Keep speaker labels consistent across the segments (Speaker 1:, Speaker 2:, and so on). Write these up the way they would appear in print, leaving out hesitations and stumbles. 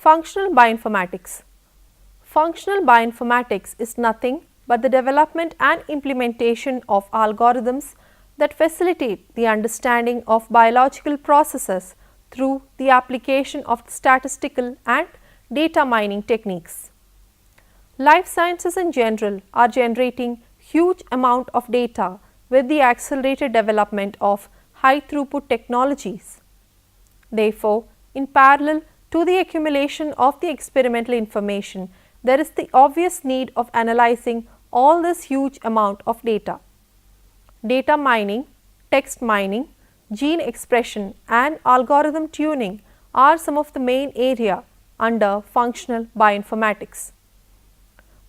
Speaker 1: Functional bioinformatics. Functional bioinformatics is nothing but the development and implementation of algorithms that facilitate the understanding of biological processes through the application of statistical and data mining techniques. Life sciences in general are generating huge amount of data with the accelerated development of high throughput technologies. Therefore, in parallel to the accumulation of the experimental information, there is the obvious need of analyzing all this huge amount of data. Data mining, text mining, gene expression and algorithm tuning are some of the main area under functional bioinformatics.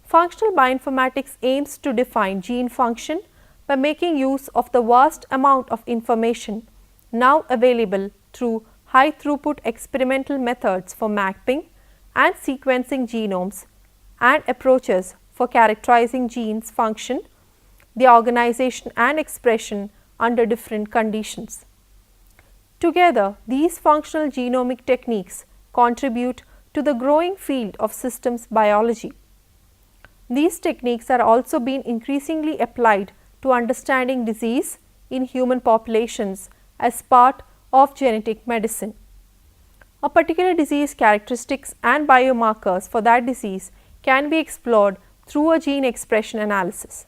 Speaker 1: Functional bioinformatics aims to define gene function by making use of the vast amount of information now available through high throughput experimental methods for mapping and sequencing genomes and approaches for characterizing genes function, the organization and expression under different conditions. Together, these functional genomic techniques contribute to the growing field of systems biology. These techniques are also being increasingly applied to understanding disease in human populations as part of genetic medicine. A particular disease characteristics and biomarkers for that disease can be explored through a gene expression analysis.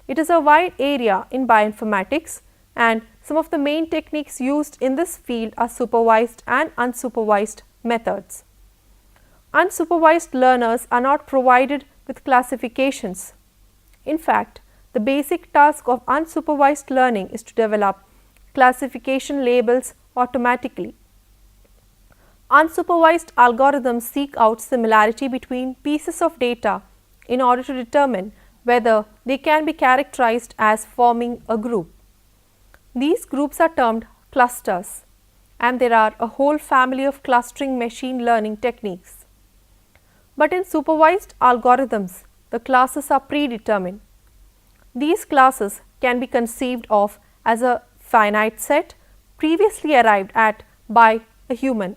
Speaker 1: It is a wide area in bioinformatics, and some of the main techniques used in this field are supervised and unsupervised methods. Unsupervised learners are not provided with classifications. In fact, the basic task of unsupervised learning is to develop classification labels automatically. Unsupervised algorithms seek out similarity between pieces of data in order to determine whether they can be characterized as forming a group. These groups are termed clusters, and there are a whole family of clustering machine learning techniques. But in supervised algorithms, the classes are predetermined. These classes can be conceived of as a finite set previously arrived at by a human.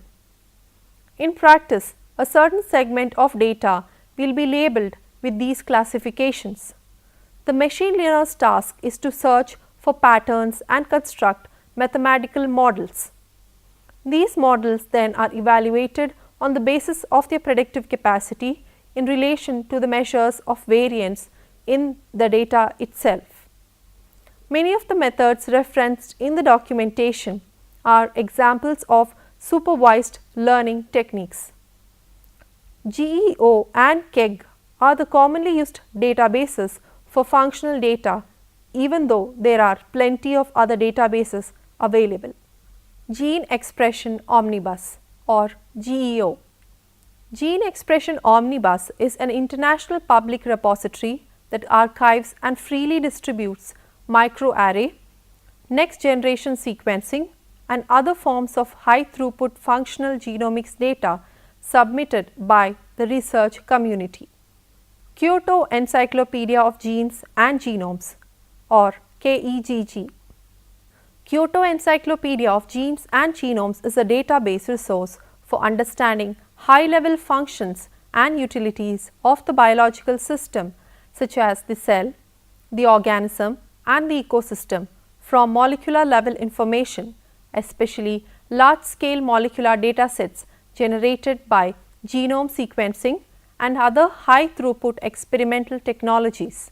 Speaker 1: In practice, a certain segment of data will be labeled with these classifications. The machine learner's task is to search for patterns and construct mathematical models. These models then are evaluated on the basis of their predictive capacity in relation to the measures of variance in the data itself. Many of the methods referenced in the documentation are examples of supervised learning techniques. GEO and KEGG are the commonly used databases for functional data, even though there are plenty of other databases available. Gene Expression Omnibus or GEO. Gene Expression Omnibus is an international public repository that archives and freely distributes microarray, next generation sequencing and other forms of high throughput functional genomics data submitted by the research community. Kyoto Encyclopedia of Genes and Genomes or KEGG. Kyoto Encyclopedia of Genes and Genomes is a database resource for understanding high-level functions and utilities of the biological system such as the cell, the organism and the ecosystem from molecular level information, especially large-scale molecular datasets generated by genome sequencing and other high throughput experimental technologies.